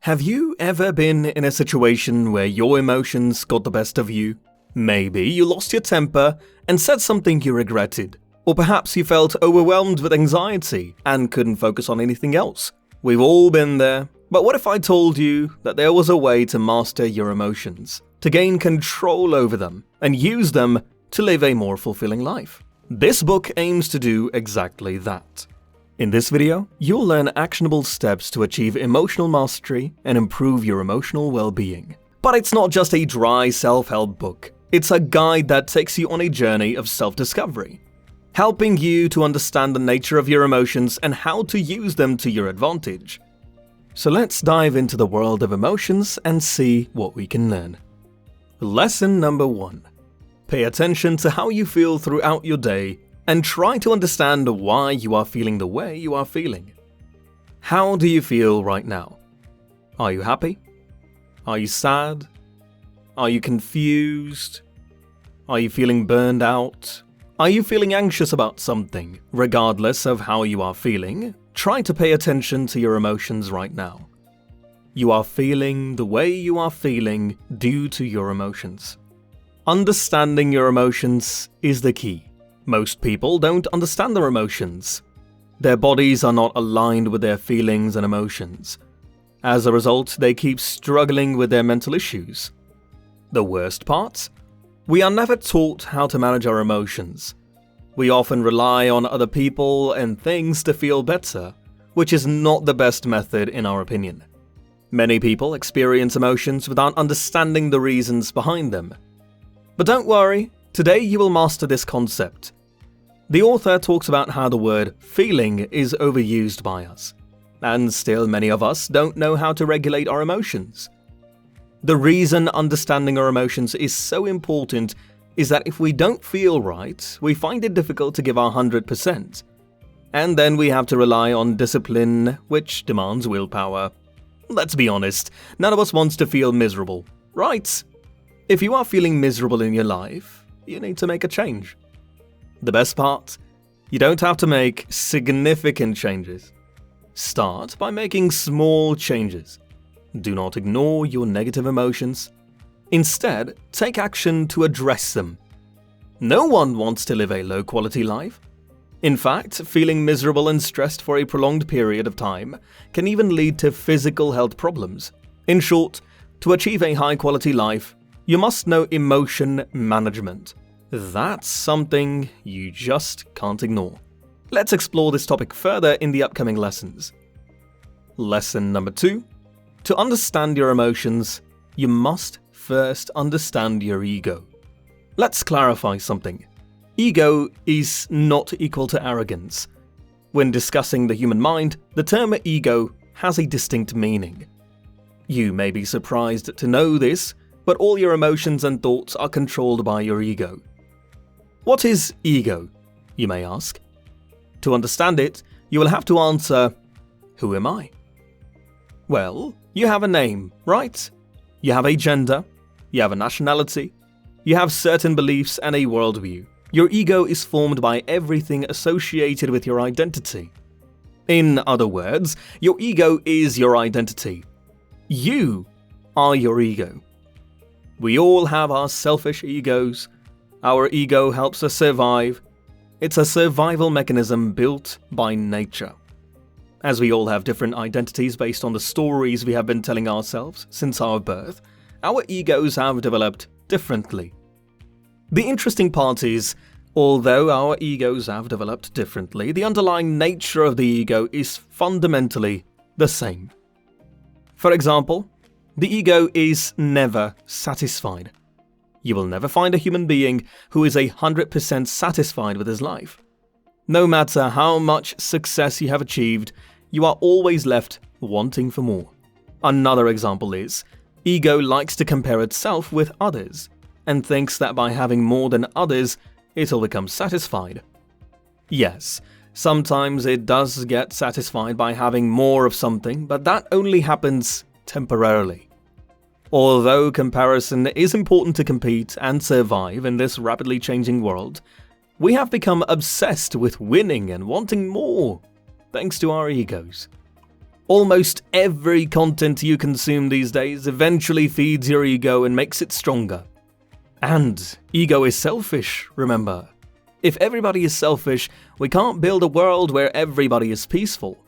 Have you ever been in a situation where your emotions got the best of you? Maybe you lost your temper and said something you regretted. Or perhaps you felt overwhelmed with anxiety and couldn't focus on anything else. We've all been there. But what if I told you that there was a way to master your emotions, to gain control over them, and use them to live a more fulfilling life? This book aims to do exactly that. In this video, you'll learn actionable steps to achieve emotional mastery and improve your emotional well-being. But it's not just a dry self-help book. It's a guide that takes you on a journey of self-discovery, helping you to understand the nature of your emotions and how to use them to your advantage. So let's dive into the world of emotions and see what we can learn. Lesson number 1. Pay attention to how you feel throughout your day and try to understand why you are feeling the way you are feeling. How do you feel right now? Are you happy? Are you sad? Are you confused? Are you feeling burned out? Are you feeling anxious about something? Regardless of how you are feeling, try to pay attention to your emotions right now. You are feeling the way you are feeling due to your emotions. Understanding your emotions is the key. Most people don't understand their emotions. Their bodies are not aligned with their feelings and emotions. As a result, they keep struggling with their mental issues. The worst part? We are never taught how to manage our emotions. We often rely on other people and things to feel better, which is not the best method in our opinion. Many people experience emotions without understanding the reasons behind them. But don't worry, today you will master this concept. The author talks about how the word feeling is overused by us, and still many of us don't know how to regulate our emotions. The reason understanding our emotions is so important is that if we don't feel right, we find it difficult to give our 100%. And then we have to rely on discipline, which demands willpower. Let's be honest, none of us wants to feel miserable, right? If you are feeling miserable in your life, you need to make a change. The best part? You don't have to make significant changes. Start by making small changes. Do not ignore your negative emotions. Instead, take action to address them. No one wants to live a low-quality life. In fact, feeling miserable and stressed for a prolonged period of time can even lead to physical health problems. In short, to achieve a high-quality life, you must know emotion management. That's something you just can't ignore. Let's explore this topic further in the upcoming lessons. Lesson number 2. To understand your emotions, you must first understand your ego. Let's clarify something. Ego is not equal to arrogance. When discussing the human mind, the term ego has a distinct meaning. You may be surprised to know this, but all your emotions and thoughts are controlled by your ego. What is ego, you may ask? To understand it, you will have to answer, who am I? Well, you have a name, right? You have a gender, you have a nationality, you have certain beliefs and a worldview. Your ego is formed by everything associated with your identity. In other words, your ego is your identity. You are your ego. We all have our selfish egos. Our ego helps us survive. It's a survival mechanism built by nature. As we all have different identities based on the stories we have been telling ourselves since our birth, our egos have developed differently. The interesting part is, although our egos have developed differently, the underlying nature of the ego is fundamentally the same. For example, the ego is never satisfied. You will never find a human being who is 100% satisfied with his life. No matter how much success you have achieved, you are always left wanting for more. Another example is, ego likes to compare itself with others, and thinks that by having more than others, it'll become satisfied. Yes, sometimes it does get satisfied by having more of something, but that only happens temporarily. Although comparison is important to compete and survive in this rapidly changing world, we have become obsessed with winning and wanting more, thanks to our egos. Almost every content you consume these days eventually feeds your ego and makes it stronger. And ego is selfish, remember. If everybody is selfish, we can't build a world where everybody is peaceful.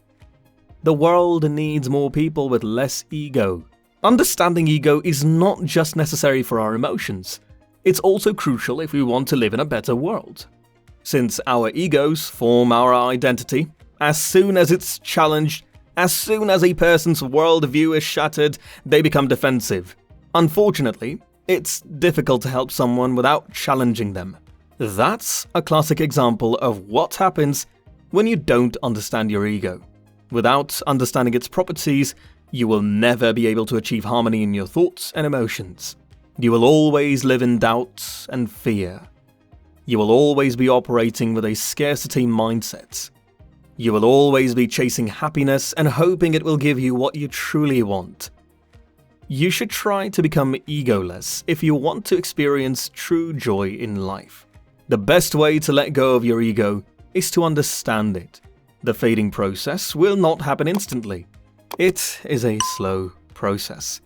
The world needs more people with less ego. Understanding ego is not just necessary for our emotions. It's also crucial if we want to live in a better world. Since our egos form our identity, as soon as it's challenged, as soon as a person's worldview is shattered, they become defensive. Unfortunately, it's difficult to help someone without challenging them. That's a classic example of what happens when you don't understand your ego. Without understanding its properties, you will never be able to achieve harmony in your thoughts and emotions. You will always live in doubt and fear. You will always be operating with a scarcity mindset. You will always be chasing happiness and hoping it will give you what you truly want. You should try to become egoless if you want to experience true joy in life. The best way to let go of your ego is to understand it. The fading process will not happen instantly. It is a slow process.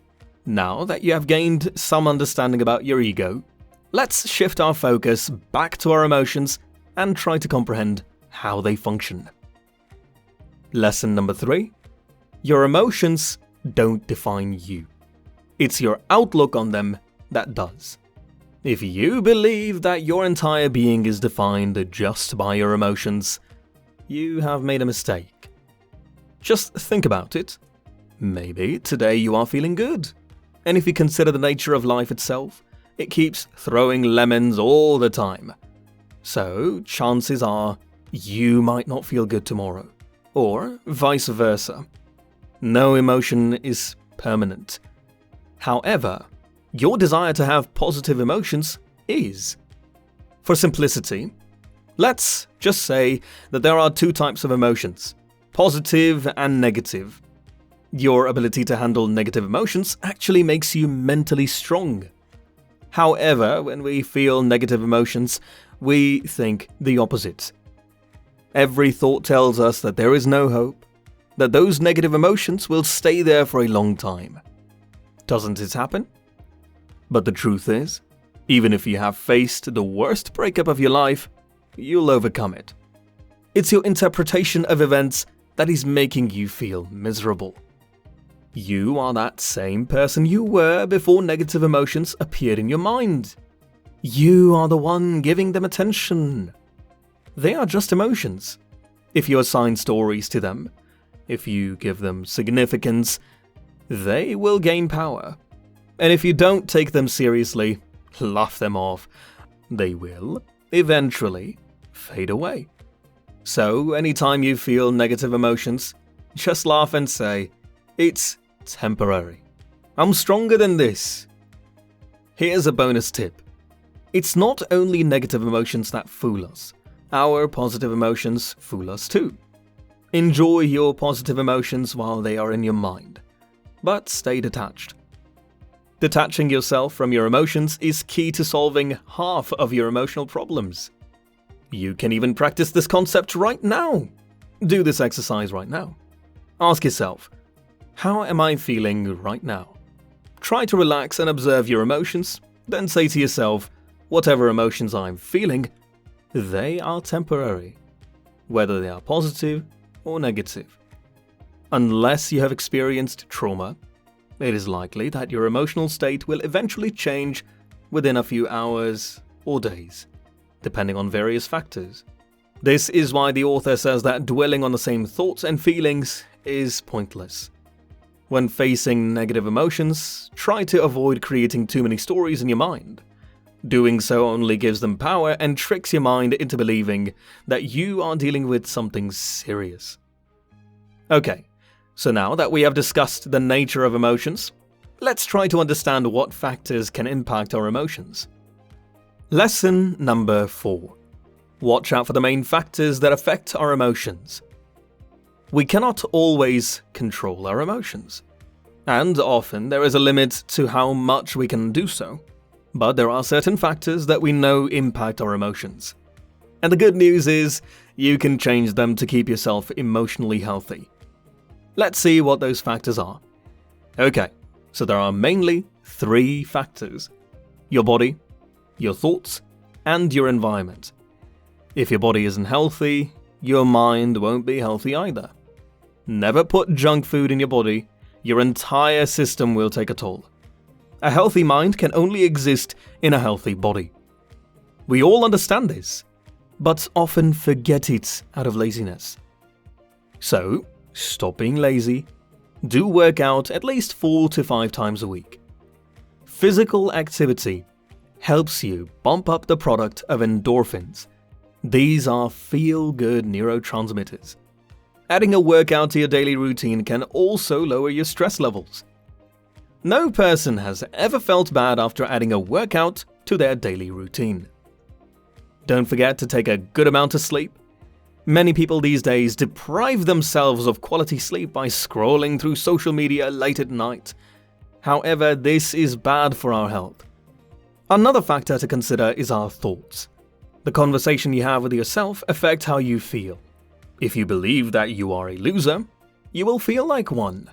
Now that you have gained some understanding about your ego, let's shift our focus back to our emotions and try to comprehend how they function. Lesson number 3. Your emotions don't define you. It's your outlook on them that does. If you believe that your entire being is defined just by your emotions, you have made a mistake. Just think about it. Maybe today you are feeling good. And if you consider the nature of life itself, it keeps throwing lemons all the time. So chances are you might not feel good tomorrow. Or vice versa. No emotion is permanent. However, your desire to have positive emotions is. For simplicity, let's just say that there are 2 types of emotions, positive and negative. Your ability to handle negative emotions actually makes you mentally strong. However, when we feel negative emotions, we think the opposite. Every thought tells us that there is no hope, that those negative emotions will stay there for a long time. Doesn't it happen? But the truth is, even if you have faced the worst breakup of your life, you'll overcome it. It's your interpretation of events that is making you feel miserable. You are that same person you were before negative emotions appeared in your mind. You are the one giving them attention. They are just emotions. If you assign stories to them, if you give them significance, they will gain power. And if you don't take them seriously, laugh them off, they will, eventually, fade away. So, anytime you feel negative emotions, just laugh and say, "It's temporary. I'm stronger than this." Here's a bonus tip. It's not only negative emotions that fool us. Our positive emotions fool us too. Enjoy your positive emotions while they are in your mind, but stay detached. Detaching yourself from your emotions is key to solving half of your emotional problems. You can even practice this concept right now. Do this exercise right now. Ask yourself, how am I feeling right now? Try to relax and observe your emotions, then say to yourself, whatever emotions I'm feeling, they are temporary, whether they are positive or negative. Unless you have experienced trauma, it is likely that your emotional state will eventually change within a few hours or days, depending on various factors. This is why the author says that dwelling on the same thoughts and feelings is pointless. When facing negative emotions, try to avoid creating too many stories in your mind. Doing so only gives them power and tricks your mind into believing that you are dealing with something serious. Okay, so now that we have discussed the nature of emotions, let's try to understand what factors can impact our emotions. Lesson number 4. Watch out for the main factors that affect our emotions. We cannot always control our emotions, and often there is a limit to how much we can do so. But there are certain factors that we know impact our emotions. And the good news is, you can change them to keep yourself emotionally healthy. Let's see what those factors are. Okay, so there are mainly 3 factors: your body, your thoughts, and your environment. If your body isn't healthy, your mind won't be healthy either. Never put junk food in your body, your entire system will take a toll. A healthy mind can only exist in a healthy body. We all understand this, but often forget it out of laziness. So, stop being lazy. Do work out at least 4 to 5 times a week. Physical activity helps you bump up the product of endorphins. These are feel-good neurotransmitters. Adding a workout to your daily routine can also lower your stress levels. No person has ever felt bad after adding a workout to their daily routine. Don't forget to take a good amount of sleep. Many people these days deprive themselves of quality sleep by scrolling through social media late at night. However, this is bad for our health. Another factor to consider is our thoughts. The conversation you have with yourself affect how you feel. If you believe that you are a loser, you will feel like one.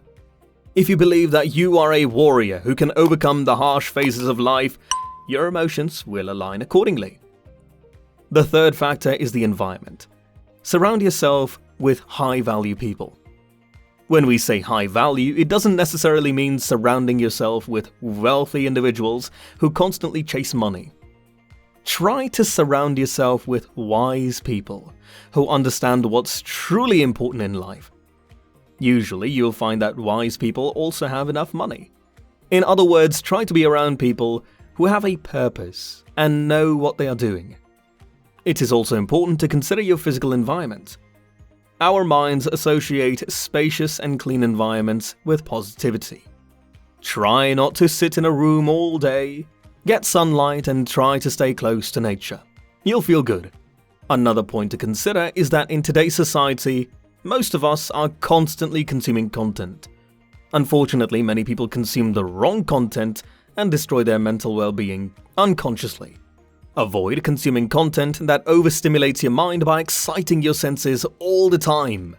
If you believe that you are a warrior who can overcome the harsh phases of life, your emotions will align accordingly. The third factor is the environment. Surround yourself with high-value people. When we say high value, it doesn't necessarily mean surrounding yourself with wealthy individuals who constantly chase money. Try to surround yourself with wise people who understand what's truly important in life. Usually, you'll find that wise people also have enough money. In other words, try to be around people who have a purpose and know what they are doing. It is also important to consider your physical environment. Our minds associate spacious and clean environments with positivity. Try not to sit in a room all day. Get sunlight and try to stay close to nature. You'll feel good. Another point to consider is that in today's society, most of us are constantly consuming content. Unfortunately, many people consume the wrong content and destroy their mental well-being unconsciously. Avoid consuming content that overstimulates your mind by exciting your senses all the time.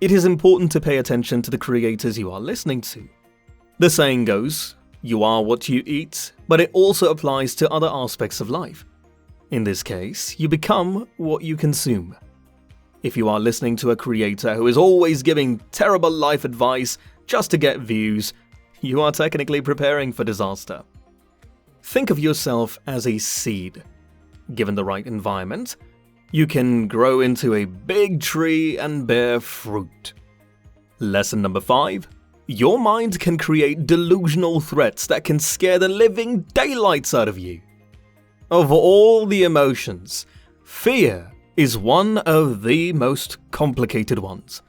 It is important to pay attention to the creators you are listening to. The saying goes, you are what you eat, but it also applies to other aspects of life. In this case, you become what you consume. If you are listening to a creator who is always giving terrible life advice just to get views, you are technically preparing for disaster. Think of yourself as a seed. Given the right environment, you can grow into a big tree and bear fruit. Lesson number 5. Your mind can create delusional threats that can scare the living daylights out of you. Of all the emotions, fear is one of the most complicated ones.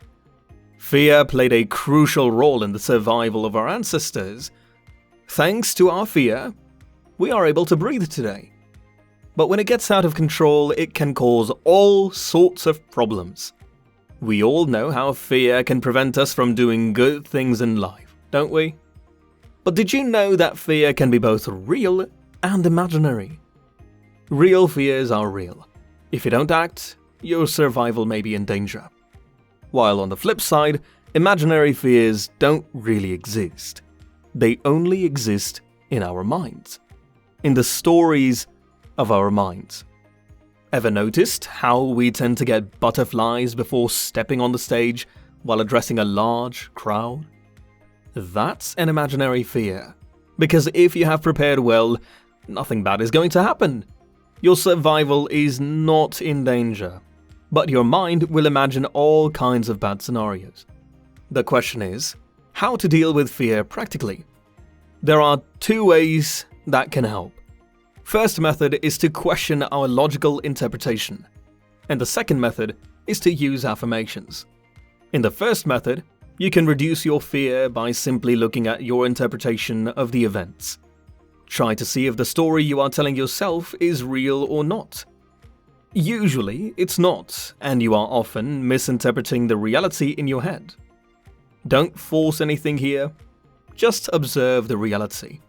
Fear played a crucial role in the survival of our ancestors. Thanks to our fear, we are able to breathe today. But when it gets out of control, it can cause all sorts of problems. We all know how fear can prevent us from doing good things in life, don't we? But did you know that fear can be both real and imaginary? Real fears are real. If you don't act, your survival may be in danger. While on the flip side, imaginary fears don't really exist. They only exist in our minds. In the stories of our minds. Ever noticed how we tend to get butterflies before stepping on the stage while addressing a large crowd? That's an imaginary fear, because if you have prepared well, nothing bad is going to happen. Your survival is not in danger, but your mind will imagine all kinds of bad scenarios. The question is, how to deal with fear practically? There are 2 ways that can help. First method is to question our logical interpretation, and the second method is to use affirmations. In the first method, you can reduce your fear by simply looking at your interpretation of the events. Try to see if the story you are telling yourself is real or not. Usually, it's not, and you are often misinterpreting the reality in your head. Don't force anything here, just observe the reality.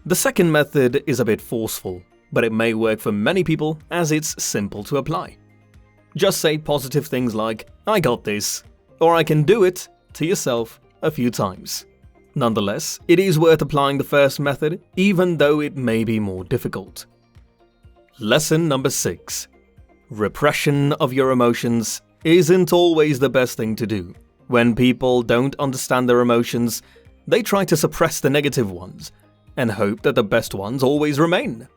The second method is a bit forceful, but it may work for many people as it's simple to apply. Just say positive things like, I got this, or I can do it, to yourself a few times. Nonetheless, it is worth applying the first method, even though it may be more difficult. Lesson number 6. Repression of your emotions isn't always the best thing to do. When people don't understand their emotions, they try to suppress the negative ones and hope that the best ones always remain.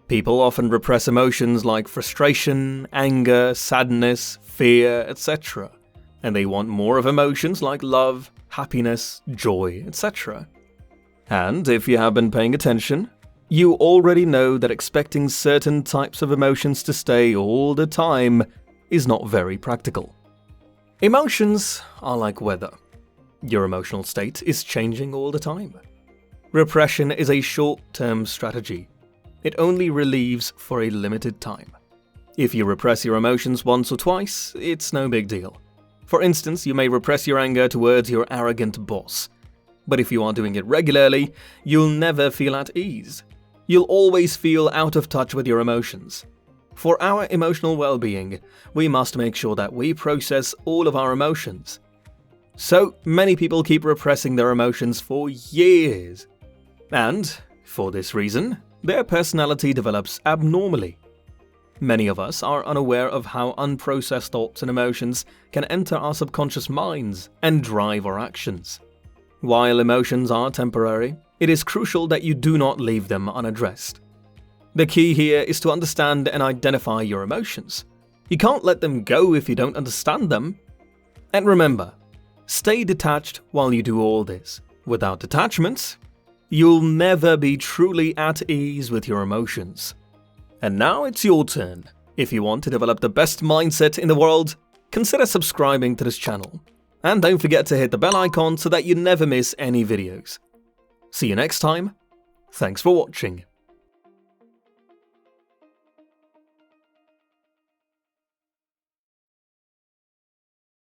People often repress emotions like frustration, anger, sadness, fear, etc. And they want more of emotions like love, happiness, joy, etc. And if you have been paying attention, you already know that expecting certain types of emotions to stay all the time is not very practical. Emotions are like weather. Your emotional state is changing all the time. Repression is a short-term strategy. It only relieves for a limited time. If you repress your emotions once or twice, it's no big deal. For instance, you may repress your anger towards your arrogant boss. But if you are doing it regularly, you'll never feel at ease. You'll always feel out of touch with your emotions. For our emotional well-being, we must make sure that we process all of our emotions. So many people keep repressing their emotions for years. And, for this reason, their personality develops abnormally. Many of us are unaware of how unprocessed thoughts and emotions can enter our subconscious minds and drive our actions. While emotions are temporary, it is crucial that you do not leave them unaddressed. The key here is to understand and identify your emotions. You can't let them go if you don't understand them. And remember, stay detached while you do all this. Without detachment, you'll never be truly at ease with your emotions. And now it's your turn. If you want to develop the best mindset in the world, consider subscribing to this channel. And don't forget to hit the bell icon so that you never miss any videos. See you next time. Thanks for watching.